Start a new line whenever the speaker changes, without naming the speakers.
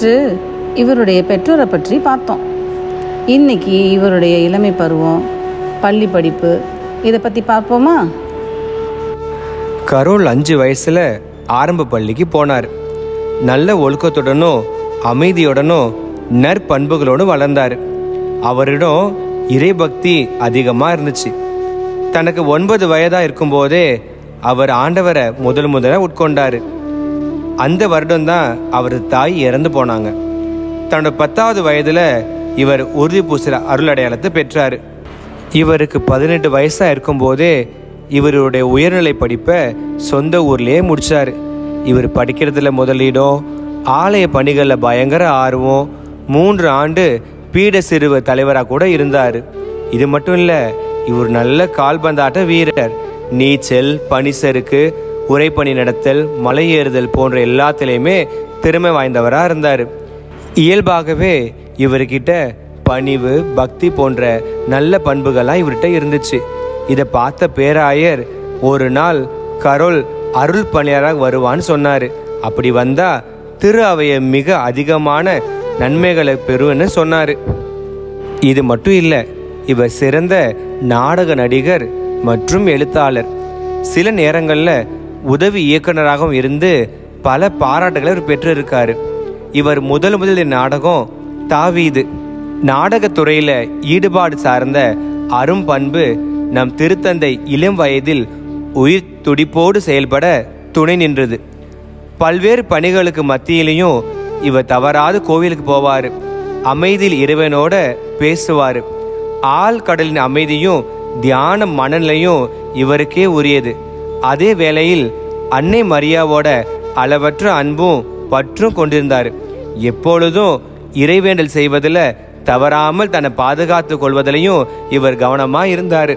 நேற்று இவருடைய பெற்றோரை பற்றி பார்த்தோம். இன்னைக்கு இவருடைய இளமை பருவம், பள்ளி படிப்பு, இதை பற்றி பார்ப்போமா?
கரோல் 5 வயசுல ஆரம்ப பள்ளிக்கு போனார். நல்ல ஒழுக்கத்துடனும் அமைதியுடனும் நற்பண்புகளோடு வளர்ந்தார். அவரிடம் இறைபக்தி அதிகமாக இருந்துச்சு. தனக்கு 9 வயதாக இருக்கும்போதே அவர் ஆண்டவரை முதல்ல உட்கொண்டார். அந்த வருடம்தான் அவர் தாய் இறந்து போனாங்க. தன்னோட 10வது வயதில் இவர் உறுதி பூசுகிற அருளடையாளத்தை பெற்றார். இவருக்கு 18 வயசாக இருக்கும்போதே இவருடைய உயர்நிலை படிப்பை சொந்த ஊர்லேயே முடித்தார். இவர் படிக்கிறதுல முதலீடும், ஆலய பணிகளில் பயங்கர ஆர்வம், 3 ஆண்டு பீட சிறுவ தலைவராக கூட இருந்தார். இது மட்டும் இல்லை, இவர் நல்ல கால்பந்தாட்ட வீரர். நீச்சல், பனிசறுக்கு, உரைப்பணி நடத்தல், மலை ஏறுதல் போன்ற எல்லாத்துலேயுமே திறமை வாய்ந்தவராக இருந்தார். இயல்பாகவே இவர்கிட்ட பணிவு, பக்தி போன்ற நல்ல பண்புகள்லாம் இவர்கிட்ட இருந்துச்சு. இதை பார்த்த பேராயர் ஒரு நாள் கரோல் அருள் பணியாராக வருவான்னு சொன்னார். அப்படி வந்தால் திரு அவையை மிக அதிகமான நன்மைகளை பெறுன்னு சொன்னார். இது மட்டும் இல்லை, இவர் சிறந்த நாடக நடிகர் மற்றும் எழுத்தாளர். சில நேரங்களில் உதவி இயக்குநராகவும் இருந்து பல பாராட்டுகளை இவர் பெற்றிருக்காரு. இவர் முதல் நாடகம் தாவீது. நாடகத்துறையில் ஈடுபாடு சார்ந்த அரும் பண்பு நம் திருத்தந்தை இளம் வயதில் உயிர் துடிப்போடு செயல்பட துணை நின்றது. பல்வேறு பணிகளுக்கு மத்தியிலையும் இவர் தவறாது கோவிலுக்கு போவார். அமைதியில் இறைவனோட பேசுவார். ஆழ்கடலின் அமைதியும் தியான மனநிலையும் இவருக்கே உரியது. அதே வேளையில் அன்னை மரியாவோட அளவற்ற அன்பும் பற்றும் கொண்டிருந்தார். எப்பொழுதும் இறைவேண்டல் செய்வதில் தவறாமல் தன்னை பாதுகாத்து கொள்வதிலையும் இவர் கவனமாக இருந்தார்.